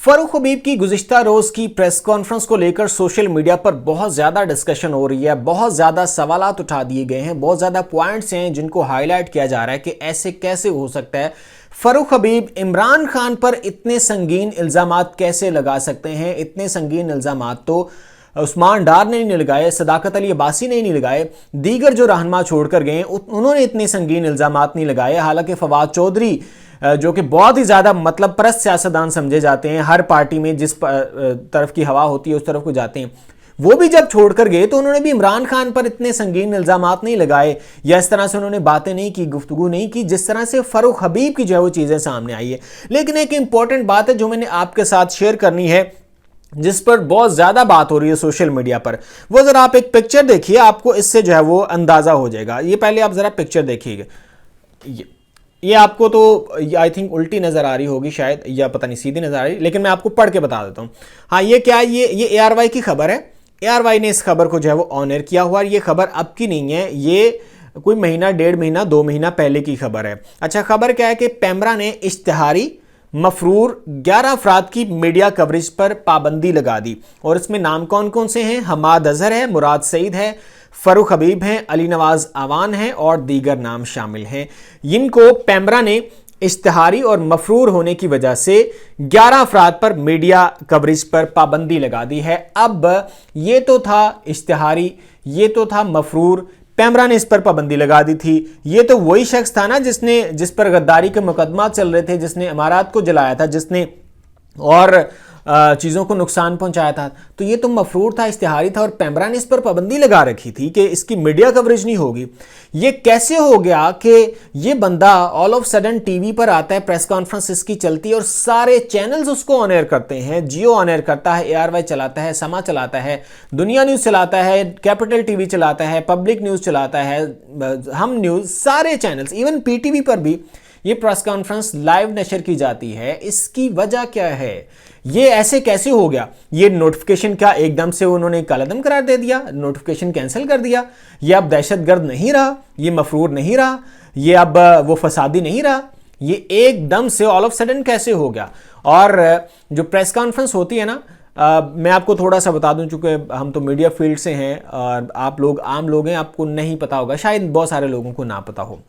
फरूख हबीब की गुज़िश्ता रोज की press conference को लेकर सोशल मीडिया पर बहुत ज़्यादा डिस्कशन हो रही है, बहुत ज़्यादा सवालात उठा दिए गए हैं, बहुत ज़्यादा पॉइंट्स हैं जिनको हाईलाइट किया जा रहा है कि ऐसे कैसे हो सकता है। फरूख हबीब इमरान खान पर इतने संगीन इल्ज़ामात कैसे लगा सकते हैं। इतने संगीन इल्ज़ामात तो उस्मान डार ने नहीं लगाए, सदाकत अली अब्बासी ने नहीं लगाए, दीगर जो रहनुमा छोड़कर गए उन्होंने इतने संगीन इल्ज़ामात नहीं लगाए। हालांकि फवाद चौधरी जो कि बहुत ही ज़्यादा मतलब परस्त सियासतदान समझे जाते हैं, हर पार्टी में जिस तरफ की हवा होती है उस तरफ को जाते हैं, वो भी जब छोड़कर गए तो उन्होंने भी इमरान खान पर इतने संगीन इल्ज़ामात नहीं लगाए या इस तरह से उन्होंने बातें नहीं की, गुफ्तगू नहीं की जिस तरह से फरूख हबीब की जो है वो चीज़ें सामने आई है। लेकिन एक इंपॉर्टेंट बात है जो मैंने आपके साथ शेयर करनी है, जिस पर बहुत ज़्यादा बात हो रही है सोशल मीडिया पर, वो ज़रा आप एक पिक्चर देखिए, आपको इससे जो है वो अंदाज़ा हो जाएगा। ये पहले आप ज़रा पिक्चर देखिएगा। ये आपको तो आई थिंक उल्टी नज़र आ रही होगी शायद, या पता नहीं सीधी नज़र आ रही, लेकिन मैं आपको पढ़ के बता देता हूँ। हाँ, ये क्या है, ये ARY की खबर है। ARY ने इस खबर को जो है वो ऑन एयर किया हुआ है। ये खबर अब की नहीं है, ये कोई महीना, 1.5 महीना, 2 महीना पहले की खबर है। अच्छा, खबर क्या है कि पेमरा ने इश्तिहारी मफरूर 11 अफराद की मीडिया कवरेज पर पाबंदी लगा दी, और इसमें नाम कौन कौन से हैं? हमाद अजहर है, मुराद सईद है, फरूख हबीब हैं, अली नवाज आवान हैं और दीगर नाम शामिल हैं। इनको पेमरा ने इश्तिहारी और मफरूर होने की वजह से 11 अफराद पर मीडिया कवरेज पर पाबंदी लगा दी है। अब ये तो था इश्तिहारी, ये तो था मफरूर, पेमरा ने इस पर पाबंदी लगा दी थी। ये तो वही शख्स था ना जिस पर गद्दारी के मुकदमा चल रहे थे, जिसने इमारात को जलाया था, जिसने और चीज़ों को नुकसान पहुंचाया था। तो ये तो मफरूर था, इश्तिहारी था, और पेमरा ने इस पर पाबंदी लगा रखी थी कि इसकी मीडिया कवरेज नहीं होगी। ये कैसे हो गया कि ये बंदा ऑल ऑफ सडन टीवी पर आता है, प्रेस कॉन्फ्रेंस इसकी चलती है और सारे चैनल्स उसको ऑन एयर करते हैं। जियो ऑन एयर करता है, ARY चलाता है, समा चलाता है, दुनिया न्यूज़ चलाता है, कैपिटल टीवी चलाता है, पब्लिक न्यूज़ चलाता है, हम न्यूज़, सारे चैनल्स, इवन PTV पर भी ये प्रेस कॉन्फ्रेंस लाइव नशर की जाती है। इसकी वजह क्या है? ये ऐसे कैसे हो गया? ये नोटिफिकेशन क्या एकदम से उन्होंने कलअदम करार दे दिया, नोटिफिकेशन कैंसिल कर दिया? ये अब दहशतगर्द नहीं रहा, ये मफरूर नहीं रहा, ये अब वो फसादी नहीं रहा? ये एकदम से ऑल ऑफ सडन कैसे हो गया? और जो प्रेस कॉन्फ्रेंस होती है ना, मैं आपको थोड़ा सा बता दूं, चूंकि हम तो मीडिया फील्ड से हैं और आप लोग आम लोग हैं, आपको नहीं पता होगा, शायद बहुत सारे लोगों को ना पता हो।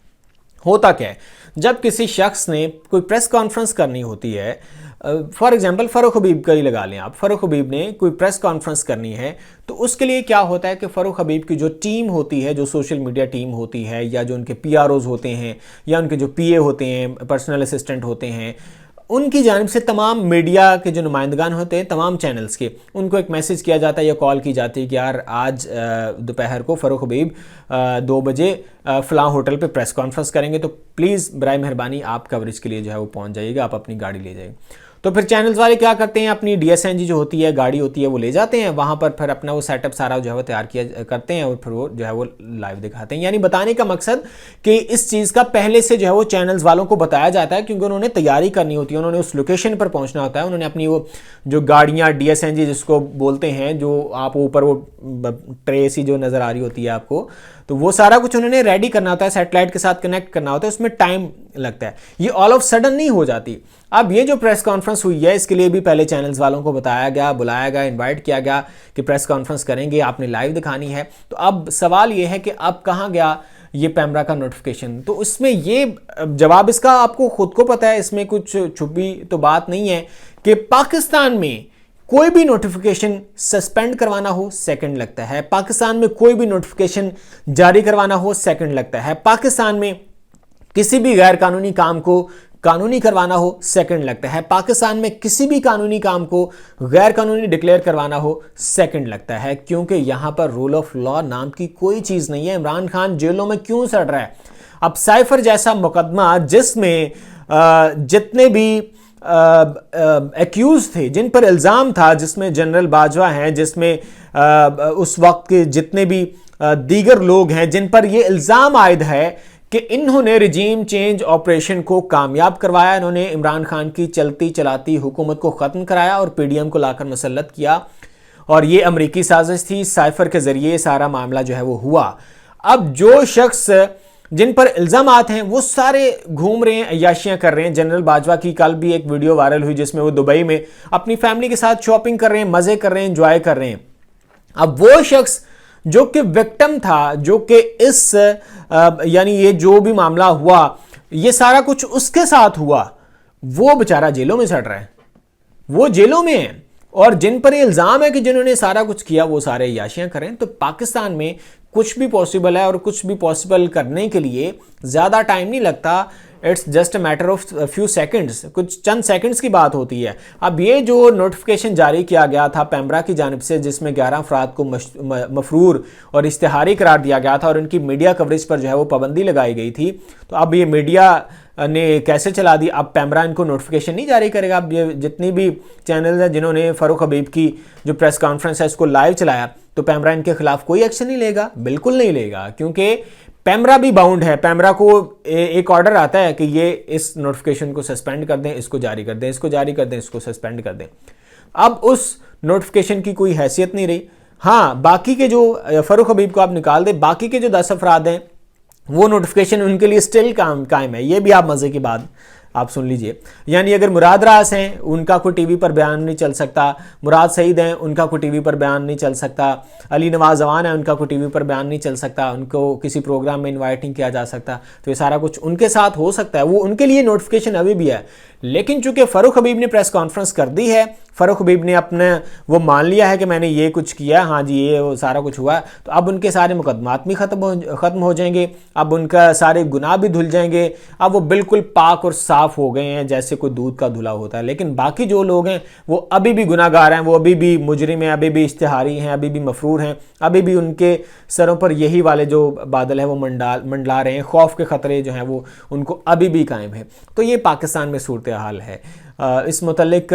होता क्या है, जब किसी शख्स ने कोई प्रेस कॉन्फ्रेंस करनी होती है, फॉर एग्जांपल फरूख हबीब का ही लगा लें आप, फरूख हबीब ने कोई प्रेस कॉन्फ्रेंस करनी है, तो उसके लिए क्या होता है कि फरूख हबीब की जो टीम होती है, जो सोशल मीडिया टीम होती है, या जो उनके PROs होते हैं, या उनके जो PA होते हैं, पर्सनल असिस्टेंट होते हैं, उनकी जानिब से तमाम मीडिया के जो नुमाइंदगान होते हैं, तमाम चैनल्स के, उनको एक मैसेज किया जाता है या कॉल की जाती है कि यार आज दोपहर को फरूख हबीब 2 बजे फ़लाँ होटल पे प्रेस कॉन्फ्रेंस करेंगे, तो प्लीज़ बराए मेहरबानी आप कवरेज के लिए जो है वो पहुंच जाइएगा, आप अपनी गाड़ी ले जाइए। तो फिर चैनल्स वाले क्या करते हैं, अपनी DSNG जो होती है, गाड़ी होती है, वो ले जाते हैं वहाँ पर, फिर अपना वो सेटअप सारा जो है वो तैयार किया करते हैं और फिर वो जो है वो लाइव दिखाते हैं। यानी बताने का मकसद कि इस चीज़ का पहले से जो है वो चैनल्स वालों को बताया जाता है, क्योंकि उन्होंने तैयारी करनी होती है, उन्होंने उस लोकेशन पर पहुँचना होता है, उन्होंने अपनी वो जो गाड़ियाँ DSNG जिसको बोलते हैं, जो आप ऊपर वो ट्रे सी जो नज़र आ रही होती है आपको, तो वो सारा कुछ उन्होंने रेडी करना होता है, सैटेलाइट के साथ कनेक्ट करना होता है, उसमें टाइम लगता है। ये ऑल ऑफ सडन नहीं हो जाती। अब ये जो प्रेस कॉन्फ्रेंस हुई है, इसके लिए भी पहले चैनल्स वालों को बताया गया, बुलाया गया, इनवाइट किया गया कि प्रेस कॉन्फ्रेंस करेंगे, आपने लाइव दिखानी है। तो अब सवाल ये है कि अब कहाँ गया ये पेमरा का नोटिफिकेशन? तो इसमें ये जवाब इसका आपको खुद को पता है, इसमें कुछ छुपी तो बात नहीं है कि पाकिस्तान में कोई भी नोटिफिकेशन सस्पेंड करवाना हो सेकंड लगता है, पाकिस्तान में कोई भी नोटिफिकेशन जारी करवाना हो सेकंड लगता है, पाकिस्तान में किसी भी गैर कानूनी काम को कानूनी करवाना हो सेकंड लगता है, पाकिस्तान में किसी भी कानूनी काम को गैर कानूनी डिक्लेयर करवाना हो सेकंड लगता है, क्योंकि यहां पर रूल ऑफ लॉ नाम की कोई चीज नहीं है। इमरान खान जेलों में क्यों सड़ रहा है? अब साइफर जैसा मुकदमा जिसमें जितने भी एक्यूज थे, जिन पर इल्ज़ाम था, जिसमें जनरल बाजवा हैं, जिसमें उस वक्त के जितने भी दीगर लोग हैं जिन पर यह इल्ज़ाम आयद है कि इन्होंने रिजीम चेंज ऑपरेशन को कामयाब करवाया, इन्होंने इमरान खान की चलती चलाती हुकूमत को ख़त्म कराया और PDM को लाकर मुसल्लत किया, और ये अमरीकी साजिश थी, साइफर के ज़रिए सारा मामला जो है वो हुआ। अब जो शख्स जिन पर इल्जामात हैं वो सारे घूम रहे हैं, अय्याशियां कर रहे हैं। जनरल बाजवा की कल भी एक वीडियो वायरल हुई जिसमें वो दुबई में अपनी फैमिली के साथ शॉपिंग कर रहे हैं, मजे कर रहे हैं, एंजॉय कर रहे हैं। अब वो शख्स जो कि विक्टिम था, जो कि इस यानी ये जो भी मामला हुआ, ये सारा कुछ उसके साथ हुआ, वो बेचारा जेलों में सड़ रहा है, वो जेलों में है। और जिन पर इल्जाम है कि जिन्होंने सारा कुछ किया वो सारे अय्याशियां करें। तो पाकिस्तान में कुछ भी पॉसिबल है, और कुछ भी पॉसिबल करने के लिए ज्यादा टाइम नहीं लगता। It's just a matter of few seconds, कुछ चंद सेकंड्स की बात होती है। अब ये जो नोटिफिकेशन जारी किया गया था पैमरा की जानिब से, जिसमें 11 अफराद को मफरूर और इश्तिहारी करार दिया गया था और इनकी मीडिया कवरेज पर जो है वो पाबंदी लगाई गई थी, तो अब ये मीडिया ने कैसे चला दी। अब पैमरा इनको नोटिफिकेशन नहीं जारी करेगा। अब ये जितनी भी चैनल हैं जिन्होंने फ़ारूक हबीब की जो प्रेस कॉन्फ्रेंस है इसको लाइव चलाया, तो पैमरा इनके खिलाफ कोई एक्शन नहीं लेगा, बिल्कुल नहीं लेगा, क्योंकि पैमरा भी बाउंड है। पैमरा को एक ऑर्डर आता है कि ये इस नोटिफिकेशन को सस्पेंड कर दें, इसको जारी कर दें, इसको जारी कर दें, इसको सस्पेंड कर दें। अब उस नोटिफिकेशन की कोई हैसियत नहीं रही। हाँ, बाकी के जो फ़ारूक हबीब को आप निकाल दें, बाकी के जो 10 अफराद हैं वो नोटिफिकेशन उनके लिए स्टिल कायम है। ये भी आप मज़े की बात आप सुन लीजिए। यानी अगर मुराद रास हैं उनका कोई टीवी पर बयान नहीं चल सकता, मुराद सईद हैं उनका कोई टीवी पर बयान नहीं चल सकता, अली नवाज जवान है उनका कोई टीवी पर बयान नहीं चल सकता, उनको किसी प्रोग्राम में इनवाइट नहीं किया जा सकता। तो ये सारा कुछ उनके साथ हो सकता है, वो उनके लिए नोटिफिकेशन अभी भी है। लेकिन चूंकि फ़ारूक हबीब ने प्रेस कॉन्फ्रेंस कर दी है, फ़ारूक हबीब ने अपने वो मान लिया है कि मैंने ये कुछ किया, हाँ जी ये वो सारा कुछ हुआ, तो अब उनके सारे मुकदमात भी ख़त्म हो जाएंगे, अब उनका सारे गुनाह भी धुल जाएंगे, अब वो बिल्कुल पाक और साफ़ हो गए हैं जैसे कोई दूध का धुला होता है। लेकिन बाकी जो लोग हैं वो अभी भी गुनाहगार हैं, वो अभी भी मुजरिम हैं, अभी भी इश्तिहारी हैं, अभी भी मफरूर हैं, अभी भी उनके सरों पर यही वाले जो बादल है वो मंडला रहे हैं, खौफ के ख़तरे जो हैं वो उनको अभी भी कायम है। तो ये पाकिस्तान में सूरत हाल है। इस मुतल्लिक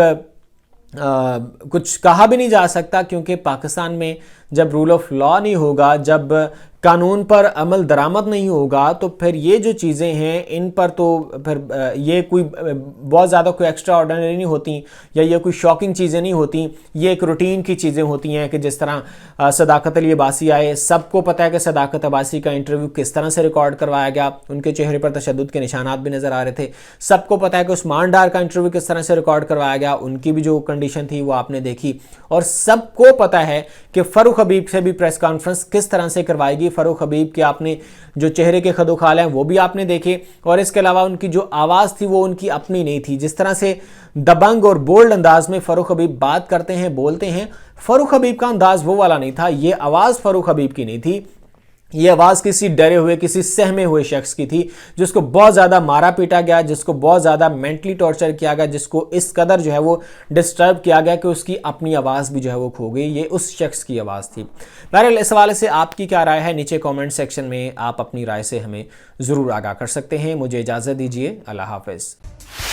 कुछ कहा भी नहीं जा सकता, क्योंकि पाकिस्तान में जब रूल ऑफ लॉ नहीं होगा, जब कानून पर अमल दरामद नहीं होगा, तो फिर ये जो चीज़ें हैं इन पर तो फिर ये कोई बहुत ज़्यादा कोई एक्स्ट्रा ऑर्डिनरी नहीं होती, या ये कोई शॉकिंग चीज़ें नहीं होती। ये एक रूटीन की चीज़ें होती हैं कि जिस तरह सदाकत अली अब्बासी आए, सबको पता है कि सदाकत अब्बासी का इंटरव्यू किस तरह से रिकॉर्ड करवाया गया, उनके चेहरे पर तशद्दुद के निशानात भी नज़र आ रहे थे। सबको पता है कि उस्मान डार का इंटरव्यू किस तरह से रिकॉर्ड करवाया गया, उनकी भी जो कंडीशन थी वो आपने देखी। और सबको पता है कि फ़ारूक हबीब से भी प्रेस कॉन्फ्रेंस किस तरह से करवाएगी। फ़ारूक हबीब के आपने जो चेहरे के खदोखाल हैं वो भी आपने देखे, और इसके अलावा उनकी जो आवाज़ थी वो उनकी अपनी नहीं थी। जिस तरह से दबंग और बोल्ड अंदाज में फ़ारूक हबीब बात करते हैं, बोलते हैं, फ़ारूक हबीब का अंदाज वो वाला नहीं था। ये आवाज़ फ़ारूक हबीब की नहीं थी, ये आवाज़ किसी डरे हुए, किसी सहमे हुए शख्स की थी, जिसको बहुत ज़्यादा मारा पीटा गया, जिसको बहुत ज़्यादा मेंटली टॉर्चर किया गया, जिसको इस कदर जो है वो डिस्टर्ब किया गया कि उसकी अपनी आवाज़ भी जो है वो खो गई। ये उस शख्स की आवाज़ थी। बहरहाल इस हवाले से आपकी क्या राय है, नीचे कमेंट सेक्शन में आप अपनी राय से हमें ज़रूर आगाह कर सकते हैं। मुझे इजाज़त दीजिए, अल्लाह हाफ़िज़।